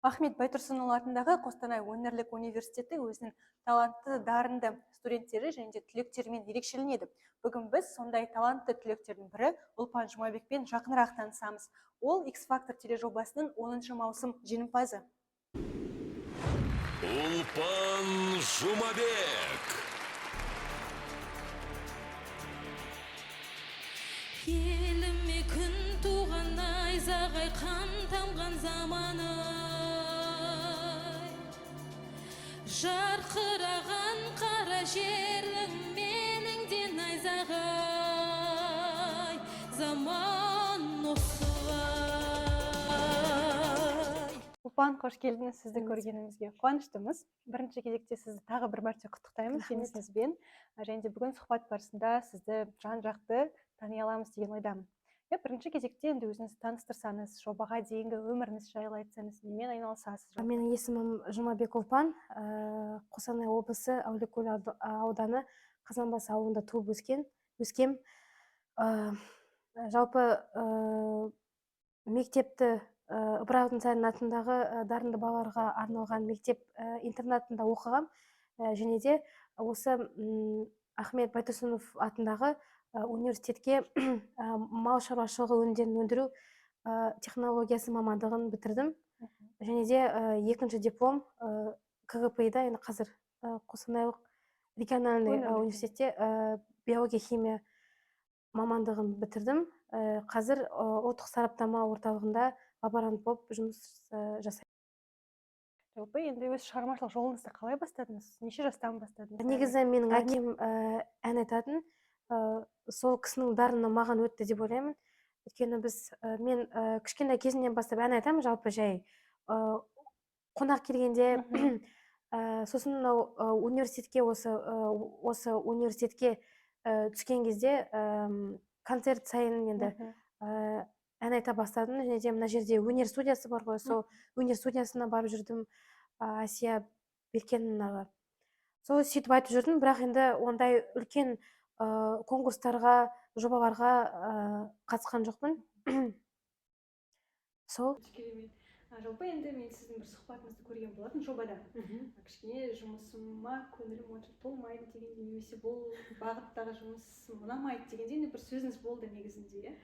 Ахмет Байтұрсынұлы атындағы Қостанай өңірлік университеті өзінің талантты, дарынды студенттері және де түлектерімен ерекшеленеді. Бүгін біз сондай талантты түлектердің бірі Ұлпан Жұмабекпен жақынырақ танысамыз. Ол X-Factor тележобасының 10 маусым жеңімпазы. Ұлпан Жұмабек. Еліме күн туған найзағай қан тамған заманы, жарқыраған қара жерің менің де найзағай, заман осылай. Ұлпан, қош келдіңіз, сізді көргенімізге қуаныштымыз. Бірінші кезекте сізді тағы бір мәрте құттықтаймыз жеңісіңізбен. Және де бүгін сұхбат барысында сізді жан-жақты тани аламыз деген ойдамын. Бірінші кезекте енді өзіңіз таныстырсаңыз, жобаға дейінгі өміріңіз жайлы айтсаңыз, немен айналысасыз? Менің есімім Жұмабек Ұлпан, Қостанай облысы Әулиекөл ауданы Қазанбас ауылында туып өскем. Жалпы мектепті Ыбырай Алтынсарин атындағы дарынды балаларға арналған мектеп интернатында оқығам. Және де осы Ахмет Байтұрсынов атындағы университетке мал шаруашылығы өнімдерін өндіру технологиясы мамандығын бітірдім. Және де екінші диплом КГПИ-да, енді қазір Қостанайлық региональный университетте биология химия мамандығын бітірдім. Қазір ұлттық сараптама орталығында лаборант болып жұмыс жасаймын. Жалпы енді өз шығармашылық жолыңызды қалай бастадыңыз? Неше жастан бастадыңыз? Негізі менің әкем ән айтатын, сол кісінің дарыны маған өтті деп ойлаймын. Өйткені мен кішкентай кезімнен бастап ән айтамын, жалпы жай қонақ келгенде. Сосын университетке осы университетке түскен кезде концерт сайын енді ән айта бастадым. Және де мына жерде өнер студиясы бар ғой, сол өнер студиясына барып жүрдім, Асия Беркеновнаға. Сол сөйтіп айтып жүрдім, бірақ енді ондай үлкен конкурстарға, жобаларға қатысқан жоқпын. Сол. Жалпы енді мен сіздің бір сұхбатыңызды көрген болатын жобада. Кішкене жұмысыма көңілім онша толмайды дегенде, немесе бұл бағыттағы жұмыс ұнамайды дегенде бір сөзіңіз болды негізінде.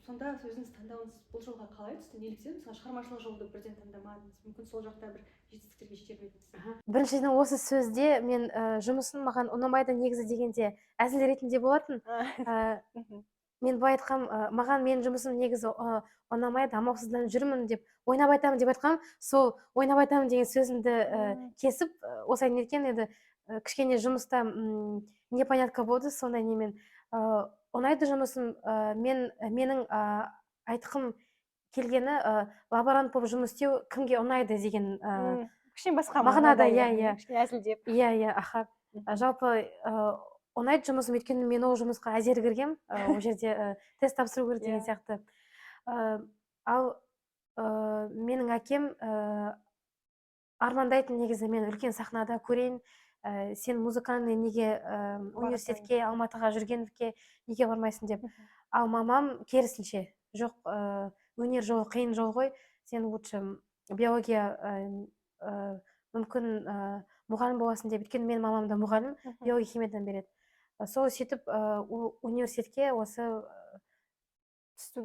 Сонда сөзіңіз таңдауыңыз бұл жолға қалай түсті? Неліктен мысалы шығармашылық жолды бірден таңдамадыңыз? Мүмкін сол жақта бір жетістіктерге жете бермедіңіз? Біріншіден осы сөзде мен жұмысын маған ұнамайды негізі дегенде әзіл ретінде болатын. Мен былай айтқам, маған мен жұмысым негізі ұнамайды, амалсыздан жүрмін деп, ойнап айтамын деп айтқам, сол ойнап айтамын деген сөзімді кесіп, осылай неткен еді, кішкене жұмыста непонятка болды, сондай немен. Ұнайды жұмысым, менің айтқым келгені лаборант болып жұмыс істеу кімге ұнайды деген кішкене басқа мағынада, кішкене әзілдеп. Аха. Жалпы ұнайды жұмысым, өйткені мен ол жұмысқа әзер кіргем, ол жерде тест тапсыру керек деген сияқты. Ал менің әкем армандайтын негізі мен үлкен сахнада көрейін, сен музыкальный неге университетке, Алматыға жүргендікке неге бармайсың деп. Ал мамам керісінше, жоқ, өнер жолы қиын жол ғой, сен лучше биология мүмкін мұғалім боласың деп. Өйткені менің мамам да мұғалім, биология химиядан береді. Сол сөйтіп университетке осы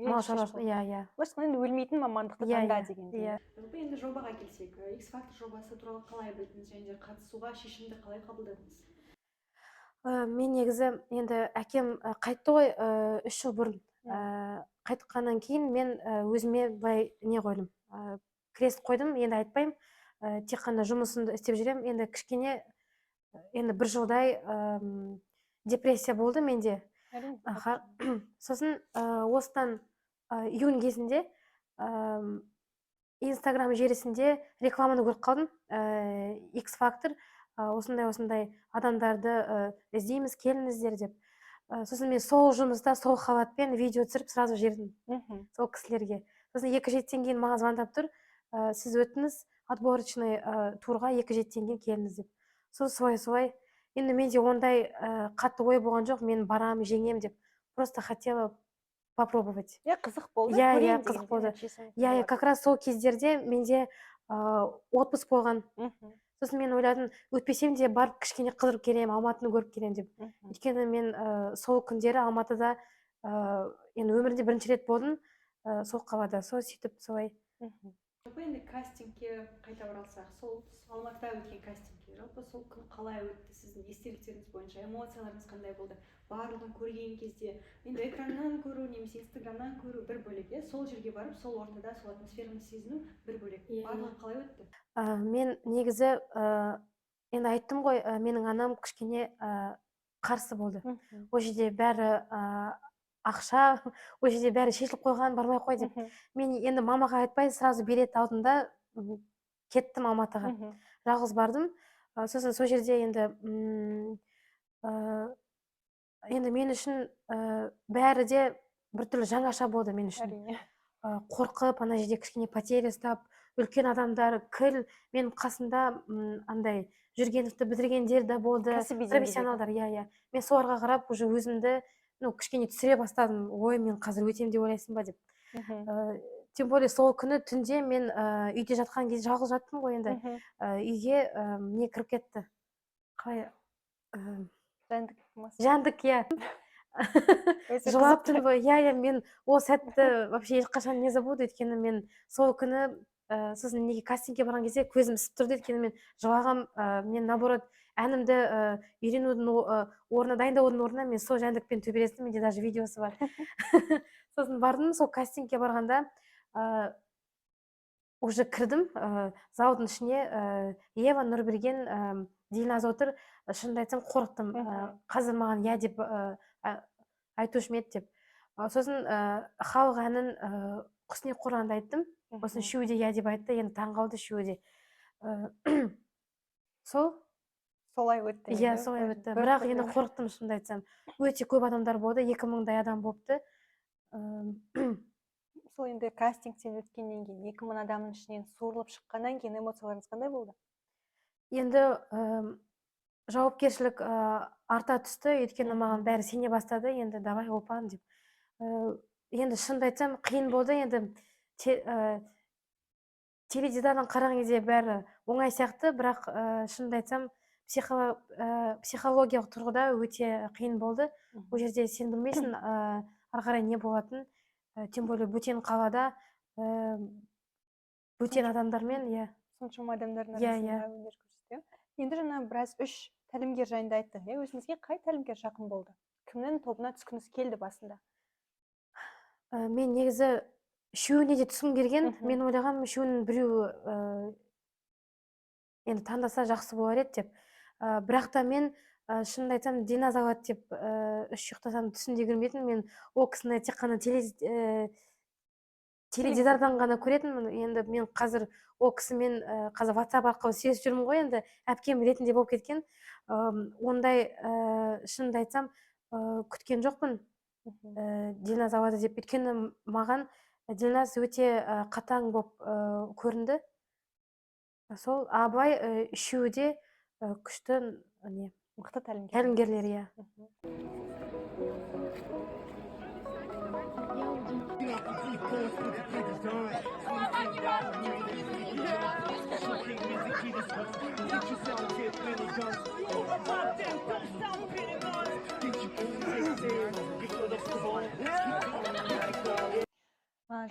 мал шаруашылығы. Осыған енді өлмейтін мамандықты таңда дегенде. Енді жобаға келсек, X-Factor жобасы туралы қалай білдіңіз және қатысуға шешімді қалай қабылдадыңыз? Мен негізі енді әкем қайтты ғой 3 жыл бұрын. Қайтқаннан кейін мен өзіме былай не қойдым, крест қойдым, енді айтпаймын, тек қана жұмысымды істеп жүрем. Енді кішкене, енді бір жылдай депрессия болды менде. Сосын осыдан июнь кезінде Инстаграм желісінде рекламаны көріп қалдым. X-Factor осындай адамдарды іздейміз, келіңіздер деп. Сосын мен сол жұмыста, сол халатпен видео түсіріп сразу жердім сол кісілерге. Сосын 2 жетіден кейін маған звондап тұр, сіз өттіңіз отборочный турға, 2 жетіден кейін келіңіз деп. Солай. Енді менде ондай қатты ой болған жоқ, мен барам, жеңем деп. Просто хотела попробовать. Қызық болды. Қызық болды. Как раз сол кездерде менде отпуск болған. Сосын мен ойладым, өтпесем де барып кішкене қыдырып келемін, Алматыны көріп келемін деп. Өйткені мен сол күндері Алматыда енді өмірімде бірінші рет болдым сол қалада. Сол сөйтіп солай. Жалпы енді кастингке қайта оралсақ, сол Алматыда өткен кастингке жалпы сол күн қалай өтті, сіздің естеліктеріңіз бойынша эмоцияларыңыз қандай болды? Барлығын көрген кезде енді экраннан көру немесе инстаграмнан көру бір бөлек, сол жерге барып сол ортада сол атмосфераны сезіну бір бөлек. Барлығы қалай өтті? Мен негізі енді айттым ғой, менің анам кішкене қарсы болды. Ол жерде бәрі ақша, ол жерде бәрі шешіліп қойған, бармай қой деп. Мен енді мамаға айтпай сразу билет алдым да кеттім Алматыға. Жалғыз бардым. Сосын сол жерде енді мен үшін бәрі де біртүрлі жаңаша болды мен үшін. Қорқып, ана жерде кішкене потеря ұстап, үлкен адамдар, кіл, менің қасымда андай Жүргеновті бітіргендер де болды, профессионалдар, иә. Мен соларға қарап уже өзімді кішкене түсіре бастадым. Ой, мен қазір өтем деп ойлайсың ба деп. Тем более сол күні түнде мен үйде жатқан кезде жалғыз жаттым ғой енді. Үйге не кіріп кетті. Қалай? Жәндік, иә. Жылаптым ғой, иә, мен ол сәтті вообще ешқашан не забуду, өйткені мен сол күні сосын неге кастингке барған кезде көзім ісіп тұрды, өйткені мен жылағам, мен наоборот әнімді үйренудің орнына, дайындаудың орнына мен сол жәндікпен төбелестім, менде даже видеосы бар. Сосын бардым, сол кастингке барғанда уже кірдім, залдың ішіне Ева, Нұрберген, Дильназ отыр, шынымды айтсам қорықтым, қазір маған иә деп айтушы ма еді деп. Сосын халық әнін Құсне Қоранды айттым, сосын үшеуі де иә деп айтты, енді таңғалды үшеуі де. Солай өтті. Иә, солай өтті. Бірақ енді қорықтым, шынымды айтсам. Өте көп адамдар болды, 2000-дай адам болыпты. Сол енді кастингтен өткеннен кейін 2000 адамның ішінен суырылып шыққаннан кейін эмоцияларыңыз қандай болды? Енді жауапкершілік арта түсті, өйткені маған бәрі сене бастады, енді давай опан деп. Енді шынымды айтсам, қиын болды, енді теледидардан қараған кезде бәрі оңай сияқты, бірақ шынымды айтсам, психологиялық тұрғыда өте қиын болды. Ол жерде сен білмейсің ары қарай не болатын, тем более бөтен қалада бөтен адамдармен, иә. Соншама адамдардың арасында өнер көрсетті. Енді жаңа біраз 3 тәлімгер жайында айттың. Өзіңізге қай тәлімгер жақын болды? Кімнің тобына түскіңіз келді басында? Мен негізі үшеуіне де түскім келген. Мен ойлағам, үшеуінің біреуі енді таңдаса жақсы болар еді деп. Бірақ та мен шынымды айтсам, Дильназ алады деп үш ұйықтасам түсімде көрмедім. Мен ол кісіні тек қана теледидардан ғана көретінмін. Енді мен қазір ол кісімен қазір WhatsApp арқылы сөйлесіп жүрмін ғой, енді әпкем ретінде болып кеткен. Ондай шынымды айтсам күткен жоқпын Дильназ алады деп. Өйткені маған Дильназ өте қатаң болып көрінді. Сол абай үшеуі де күшті мықты тәлімгерлер, иә.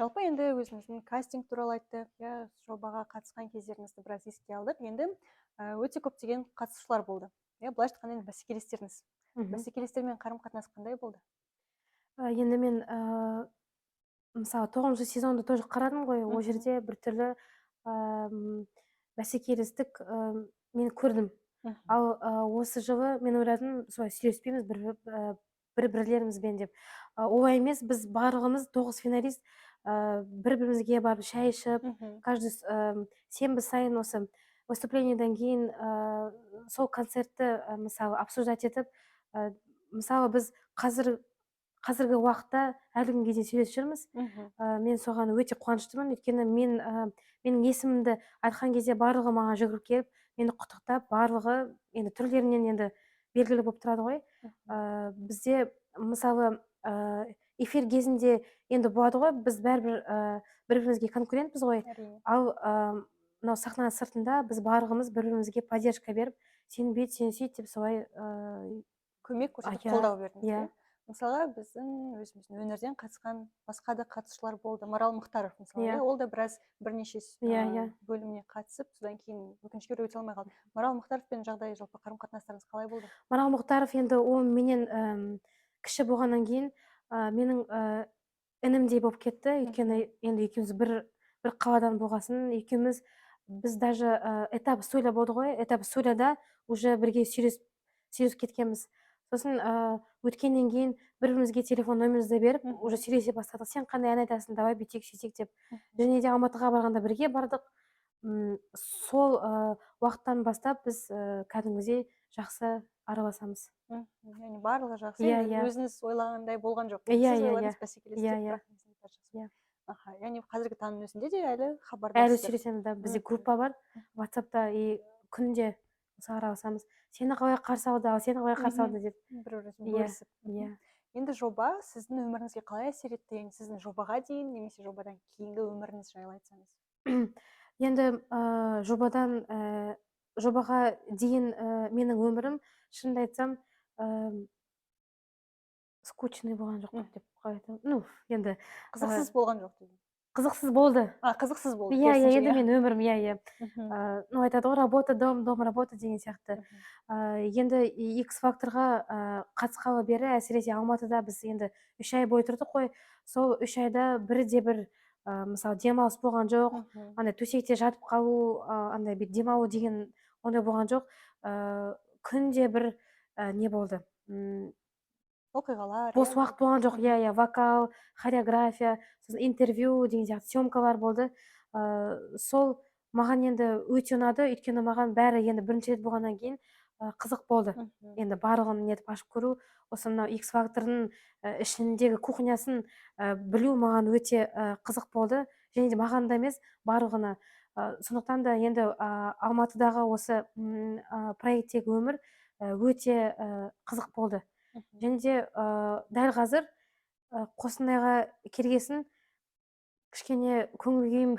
Жалпы енді өзіңіздің кастинг туралы айттық, жобаға қатысқан кездеріңізді біраз еске алдық. Енді өте көптеген қатысушылар болды. Былайша айтқанда бәсекелестеріңіз. Бәсекелестермен қарым-қатынас қандай болды? Енді мен мысалы 9-шы сезонды тоже қарадым ғой, ол жерде біртүрлі бәсекелестік мен көрдім. Ал осы жылы мен ойладым, солай сөйлеспейміз бір-бірлерімізбен деп. Олай емес, біз барлығымыз 9 финалист бір-бірімізге барып шай ішіп, каждый сенбі сайын осы выступлениеден кейін сол концертті мысалы обсуждать етіп, мысалы біз қазіргі уақытта әлі күнге дейін сөйлесіп жүрміз. Мен соған өте қуаныштымын, өйткені менің есімімді айтқан кезде барлығы маған жүгіріп келіп, мені құттықтап, барлығы енді түрлерінен енді белгілі болып тұрады ғой. Бізде мысалы эфир кезінде енді болады ғой, біз бәрібір бір-бірімізге конкурентпіз ғой. Ал мынау сахна сыртында біз барлығымыз бір бірімізге поддержка беріп сен бүйт сен сөйт деп солай көмек көрсетіп иә, қолдау бердіңіз иә. иә. Мысалға біздің өзіміздің өнерден қатысқан басқа да қатысушылар болды. Марал Мұхтаров мысалы, Иә. иә, ол да бірнеше Иә. бөліміне қатысып, содан кейін өкінішке орай өте алмай қалды. Марал Мұхтаровпен жағдайы жалпы қарым-қатынастарыңыз қалай болды? Марал Мұхтаров енді ол менен кіші болғаннан кейін менің інімдей болып кетті. Өйткені енді екеуміз бір қаладан болғасын, екеуміз біз даже этап студия болды ғой, этап студияда уже бірге сөйлесіп кеткенбіз. Сосын өткеннен кейін бір-бірімізге телефон номерімізді беріп, уже сөйлесе бастадық. Сен қандай ән айтасың, давай бүйтейік, сөйтейік деп. Және де Алматыға барғанда бірге бардық. Сол уақыттан бастап біз кәдімгідей жақсы араласамыз. Яғни барлығы жақсы. Иә, Енді иә. өзіңіз ойлағандай болған жоқ. Иә, Сіз иә, ойлаңыз иә. бәсекелестік, Иә, иә. бірақ негізінде бәрі жақсы. Иә. Аха, яғни қазіргі таңның өзінде де әлі Әлі хабардарсыздар. сөйлесеміз да. Бізде группа бар WhatsApp'та, и күнде осы араласамыз. Сені қалай қарсы алды, ал сені қалай қарсы алды деп. Бір-бірімізбен Иә, бөлісіп. иә. Енді жоба сіздің өміріңізге қалай әсер етті? Яғни сіздің жобаға дейін немесе жобадан кейінгі өміріңіз жайлы айтсаңыз. Енді жобаға дейін менің өмірім, шынымды айтсам, скучный болған жоқ деп қалай айтсам. Ну, енді Қызықсыз болған жоқ дейді. қызықсыз болды. Қызықсыз болды. Иә, керісінше, енді менің өмірім, иә. Ну, айтады ғой, работа, дом, работа деген сияқты. Енді X-факторға қатысқалы бері, әсіресе Алматыда біз енді 3 ай бойы тұрдық қой. Сол 3 айда бірде-бір мысалы демалыс болған жоқ, андай төсекте жатып қалу, андай демалу деген ондай болған жоқ. Күнде бір не болды? Оқиғалар. Бос уақыт болған жоқ, иә, вокал, хореография, сосын интервью деген сияқты съемкалар болды. Сол маған енді өте ұнады, өйткені маған бәрі енді бірінші рет болғаннан кейін қызық болды. Енді барлығын нетіп ашып көру, осы мынау X-фактордың ішіндегі кухнясын білу маған өте қызық болды. Және де маған да емес, барлығына. Сондықтан да енді Алматыдағы осы проекттегі өмір өте қызық болды. Және де дәл қазір Қостанайға келгесін кішкене көңіл күйім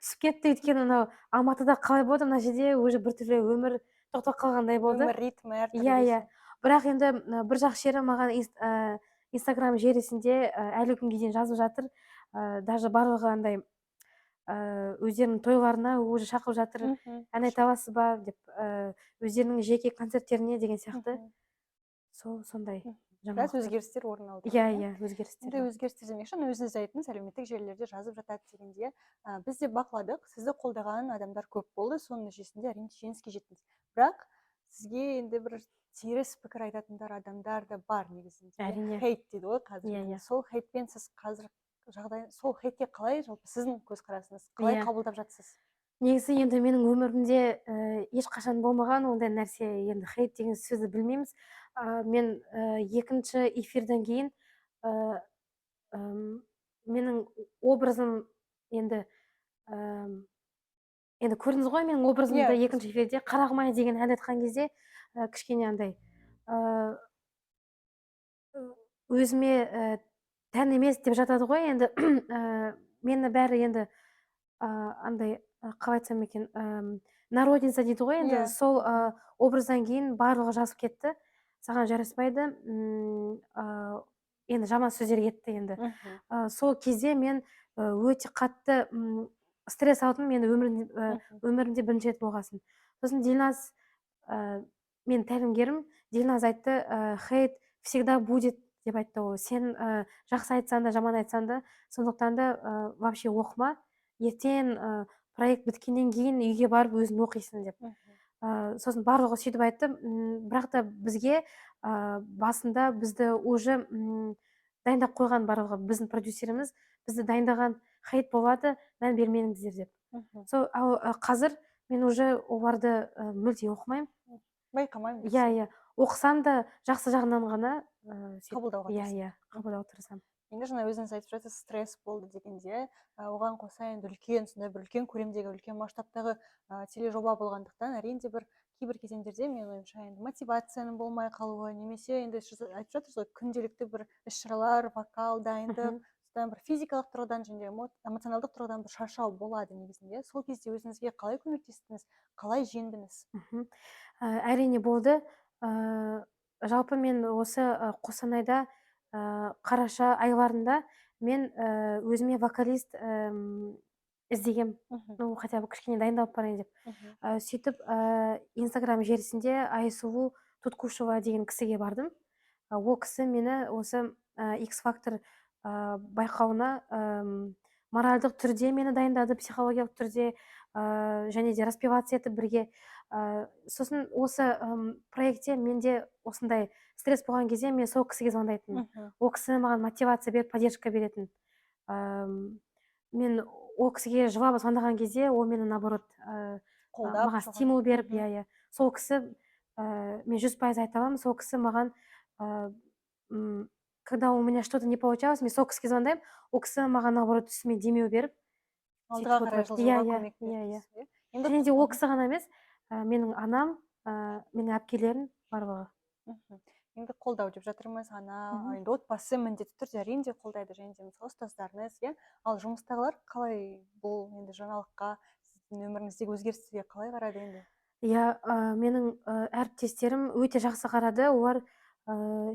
түсіп кетті, өйткені мынау Алматыда қалай болды, мына жерде уже біртүрлі өмір тоқтап қалғандай болды. Өмір ритмі әртүрлі. Иә. Бірақ енді бір жақсы жері маған Инстаграм желісінде әлі күнге дейін жазып жатыр. Даже барлығы андай өздерінің тойларына уже шақырып жатыр. Ән айта аласыз ба деп, өздерінің жеке концерттеріне деген сияқты. Сондай. Біраз өзгерістер орын алды. Иә, өзгерістер. Енді өзгерістер демекші, өзіңіз айттыңыз, әлеуметтік желілерде жазып жатады дегенде, біз де бақыладық, сізді қолдаған адамдар көп болды, соның нәтижесінде әрине жеңіске жеттіңіз. Бірақ сізге енді бір теріс пікір айтатындар адамдар да бар негізінде. Әрине. Хейт дейді ғой қазір. Иә. Сол хейтпен сіз қазір сол хейтке қалай, жалпы сіздің көзқарасыңыз қалай қабылдап жатсыз? Негізі енді менің өмірімде ешқашан болмаған ондай нәрсе, енді хейт деген сөзді білмейміз. Мен екінші эфирден кейін менің образым енді көрдіңіз ғой, менің образымды екінші эфирде Қарағым-ай деген ән айтқан кезде кішкене андай өзіме тән емес деп жатады ғой, енді мені бәрі енді андай қалай айтсам екен, народница дейді ғой, енді сол образдан кейін барлығы жазып кетті, саған жараспайды, енді жаман сөздер кетті енді. Сол кезде мен өте қатты стресс алдым, мен өмірімде бірінші рет болғасын. Сосын Дильназ, мен тәлімгерім, Дильназ айтты, хейт всегда будет деп айтты ғой. Сен жақсы айтсаң да, жаман айтсаң да, сондықтан да вообще оқыма, ертең проект біткеннен кейін үйге барып өзің оқисың деп. Сосын барлығы сөйтіп айтты, бірақ та бізге басында бізді уже дайындап қойған барлығы, біздің продюсеріміз бізді дайындаған, хейт болады, мән бермеңіздер деп. Сол қазір мен уже оларды мүлде оқымаймын. Байқамаймын. Иә, оқысам да жақсы жағынан ғана қабылдауға тырысамын. Иә, қабылдауға тырысамын. Енді жаңа өзіңіз айтып жатырсыз, стресс болды дегенде, оған қоса енді сондай бір үлкен көлемдегі, үлкен масштабтағы тележоба болғандықтан, әрине бір кейбір кезеңдерде мен ойымша енді мотивацияның болмай қалуы, немесе енді айтып жатырсыз ғой, күнделікті бір іс-шаралар, вокал, дайындық, творчестводан бір физикалық тұрғыдан және эмоционалдық тұрғыдан бір шаршау болады негізінде. Сол кезде өзіңізге қалай көмектестіңіз, қалай жеңдіңіз? Әрине болды. Жалпы мен осы Қостанайда қараша айларында мен өзіме вокалист іздегем. Ну, хотя бы кішкене дайындалып барайын деп. Сөйтіп Инстаграм желісінде Айсұлу Туткушева деген кісіге бардым. Ол кісі мені осы X Factor байқауына моральдық түрде мені дайындады, психологиялық түрде, және де распевация етіп бірге. Сосын осы проектте менде осындай стресс болған кезде мен сол кісіге звондайтынмын. Ол кісі маған мотивация беріп, поддержка беретін. Мен ол кісіге жылап звондаған кезде ол мені наоборот маған стимул беріп, сол кісі, мен 100% айта аламын, сол кісі маған, когда у меня что-то не получалось, мен сол кісіге звондаймын, ол кісі маған наоборот үстіме демеу беріп, алдыға қарай жылжуға көмек берді. және де ол кісі ғана емес, менің анам, менің әпкелерім барлығы. Енді қолдау деп жатырмыз, ана, енді отбасы міндетті түрде әрине қолдайды, және де мысалы ұстаздарыңыз, ал жұмыстағылар қалай бұл енді жаңалыққа, сіздің өміріңіздегі өзгерістерге қалай қарады енді? Менің әріптестерім өте жақсы қарады. Олар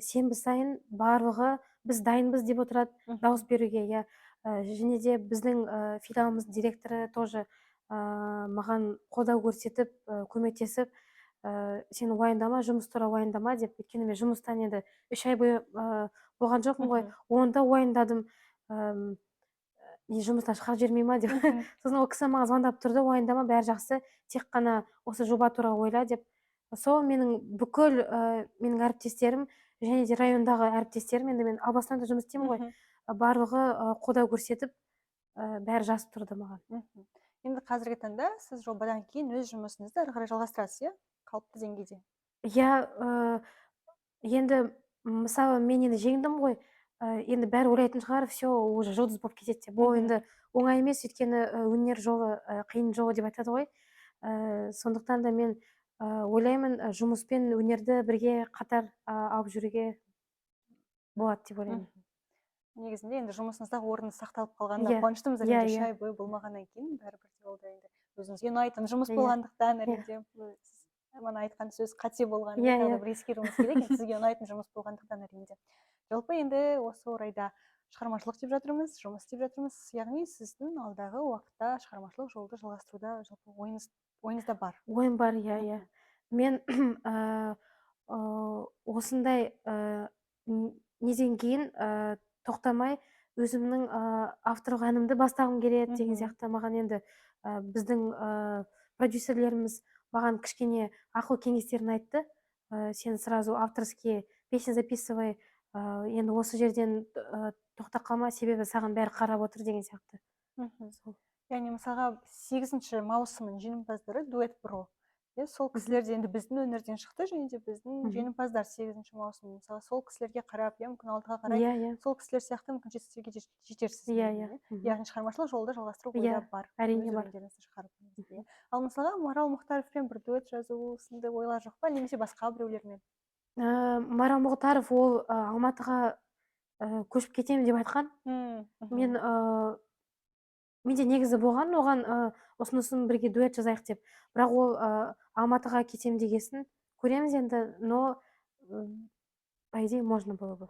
сенбі сайын барлығы біз дайынбыз деп отырады дауыс беруге. Және де біздің филиалымыз директоры тоже маған қолдау көрсетіп, көмектесіп, сен уайымдама, жұмыс туралы уайымдама деп. Өйткені мен жұмыстан енді 3 ай бойы болған жоқпын ғой. Онда уайымдадым, не жұмыстан шығарып жібермей ма деп. Сосын ол кісі маған звондап тұрды, уайымдама, бәрі жақсы, тек қана осы жоба туралы ойла деп. Сол менің бүкіл менің әріптестерім, және де райондағы әріптестерім, енді мен Албастанда жұмыс істеймін ғой, барлығы қолдау көрсетіп, бәрі жазып тұрды маған. Енді қазіргі таңда сіз жобадан кейін өз жұмысыңызды ары қарай жалғастырасыз, қалыпты деңгейде? Енді мысалы мен енді жеңдім ғой, енді бәрі ойлайтын шығар, все, уже жұлдыз болып кетеді деп. Бұл енді оңай емес, өйткені өнер жолы қиын жол деп айтады ғой. Сондықтан да мен ойлаймын, жұмыспен өнерді бірге қатар алып жүруге болады деп ойлаймын. Негізінде енді жұмысыңыздағы орныңыз сақталып қалғанда қуаныштымыз, әрине, 3 ай бойы болмағаннан кейін бәрібір де ол да енді өзіңізге ұнайтын жұмыс болғандықтан, әрине, мана айтқан сөз қате болғанын тағы бір ескеруіміз керек, сізге ұнайтын жұмыс болғандықтан, әрине. Жалпы енді осы орайда шығармашылық деп жатырмыз, жұмыс деп жатырмыз, яғни сіздің алдағы уақытта шығармашылық жолды жалғастыруда жалпы ойыңызда бар? Ойым бар, Мен осындай неден кейін тоқтамай өзімнің авторлық әнімді бастағым келеді деген сияқты. Маған енді біздің продюсерлеріміз маған кішкене ақыл кеңестерін айтты. Сен сразу авторский песня записывай, енді осы жерден тоқтап қалма, себебі саған бәрі қарап отыр деген сияқты. Яғни мысалға 8 маусымның жеңімпаздары дуэт Бро. Сол кісілер де енді біздің өнерден шықты, және де біздің жеңімпаздар 8 маусым. Мысалы, сол кісілерге қарап, мүмкін алдыға қарай, сол кісілер сияқты мүмкін жетістіктерге жетерсіз. Яғни шығармашылық жолды жалғастыру ойда бар. Әрине бар. Ал мысалға Марал Мұхтаровпен бір дуэт жазу сынды ойлар жоқ па, немесе басқа біреулермен? Марал Мұхтаров ол Алматыға көшіп кетемін деп айтқан. Менде негізі болған, оған ұсынысын бірге дуэт жазайық деп. Бірақ ол Алматыға кетем дегесін көреміз енді, но по идее можно было бы.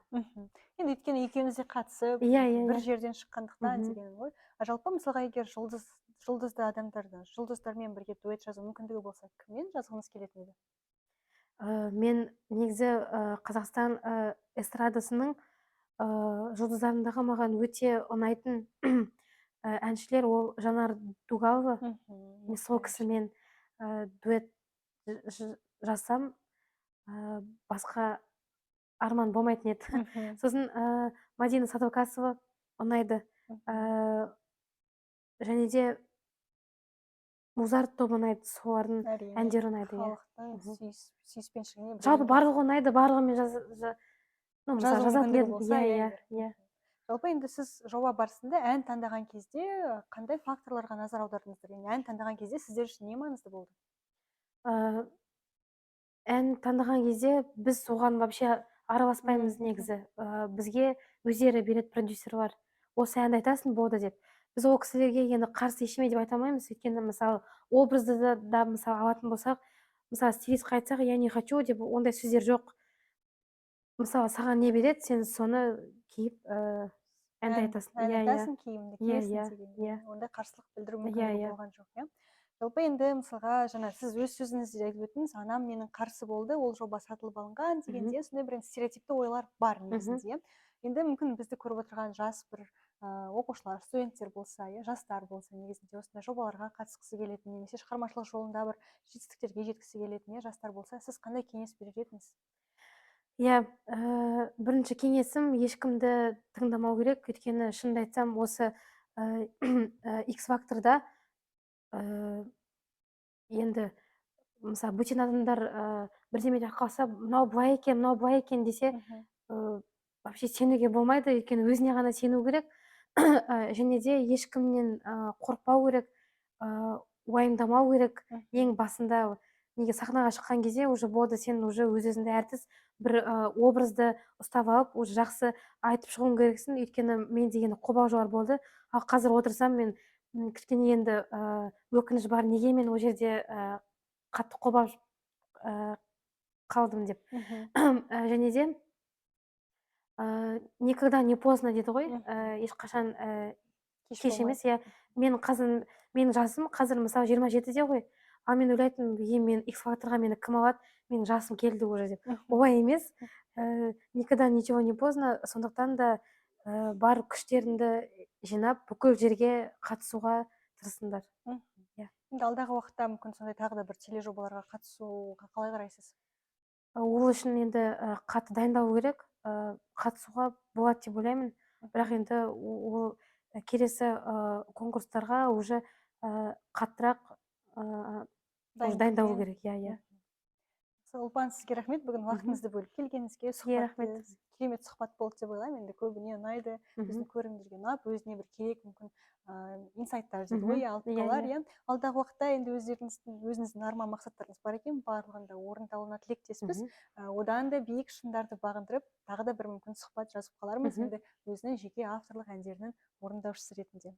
Енді өйткені екеуіңіз де қатысып, бір жерден шыққандықтан дегенім ғой. Жалпы мысалға егер жұлдызды адамдарды, жұлдыздармен бірге дуэт жазу мүмкіндігі болса, кіммен жазғыңыз келетін еді? Мен негізі Қазақстан эстрадасының жұлдыздарындағы маған өте ұнайтын әншілер ол Жанар Дугалова. Мен сол кісімен дуэт жазсам, басқа арман болмайтын еді. Сосын Мадина Садвакасова ұнайды. Және де Музарт тобы ұнайды, солардың әндері ұнайды. Халықтың сүйіспеншілігіне. Жалпы барлығы ұнайды, барлығымен жазатын едім. Жалпы енді сіз жоба барысында ән таңдаған кезде қандай факторларға назар аудардыңыздар? Ән таңдаған кезде сіздер үшін не маңызды болды? Ән таңдаған кезде біз оған вообще араласпаймыз негізі. Бізге өздері береді продюсерлар. осы әнді айтасың болды деп. Біз ол кісілерге енді қарсы ештеме деп айта алмаймыз, өйткені мысалы образды да мысалы алатын болсақ, мысалы стилистке айтсақ я не хочу деп ондай сөздер жоқ. Мысалы саған не береді, сен соны киіп әнді айтасың. ән Иә, айтасың, киімді иә, киесің иә, дегендей, иә, ондай қарсылық білдіру иә, мүмкіндігі иә. болған жоқ, иә. Жалпы енді мысалға жаңа сіз өз сөзіңізде айтып өттіңіз, анам менің қарсы болды, ол жоба сатылып алынған дегенде сондай бір стереотипті ойлар бар негізінде, иә. Енді мүмкін бізді көріп отырған жас бір оқушылар, студенттер болса, иә, жастар болса, негізінде осындай жобаларға қатысқысы келетін, немесе шығармашылық жолында бір жетістіктерге жеткісі келетін, иә, жастар болса, сіз қандай кеңес берер едіңіз? Иә, бірінші кеңесім ешкімді тыңдамау керек, өйткені шынымды айтсам осы X факторда енді мысалы бөтен адамдар бірдеме деп қалса, мынау былай екен десе, вообще сенуге болмайды, өйткені өзіне ғана сену керек. Және де ешкімнен қорықпау керек, уайымдамау керек. Ең басында неге сахнаға шыққан кезде уже болды, сен уже өз-өзіңді әртіс бір образды ұстап алып, уже жақсы айтып шығуың керексің, өйткені мен деген қобалжулар болды. Ал қазір отырсам мен кішкене енді өкініш бар, неге мен ол жерде қатты қобалжып қалдым деп. Және де никогда не поздно дейді ғой, ешқашан кеш емес, иә. Менің жасым қазір мысалы 27-де ғой, ал мен ойлайтынмын, мен X факторға мені кім алады, менің жасым келді уже деп. Олай емес, никогда ничего не поздно, сондықтан да бар күштеріңді жинап, бүкіл жерге қатысуға тырысыңдар. Иә. Енді алдағы уақытта мүмкін сондай тағы да бір тележобаларға қатысуға қалай қарайсыз? Ол үшін енді қатты дайындалу керек, қатысуға болады деп ойлаймын. Бірақ енді ол келесі конкурстарға уже қаттырақ дайындалу керек. Иә, иә. Ұлпан, сізге рахмет, бүгін уақытыңызды бөліп келгеніңізге. Рахмет. Керемет сұхбат болды деп ойлаймын. Енді көбіне ұнайды, біздің көрермендерге ұнап, өзіне бір керек мүмкін инсайттар дейді ғой, алып қалар, иә. Алдағы уақытта енді өзіңіздің арман мақсаттарыңыз бар екен, барлығында орындалуына тілектеспіз. Одан да биік шыңдарды бағындырып, тағы да бір мүмкін сұхбат жазып қалармыз, енді өзінің жеке авторлық әндерінің орындаушысы ретінде.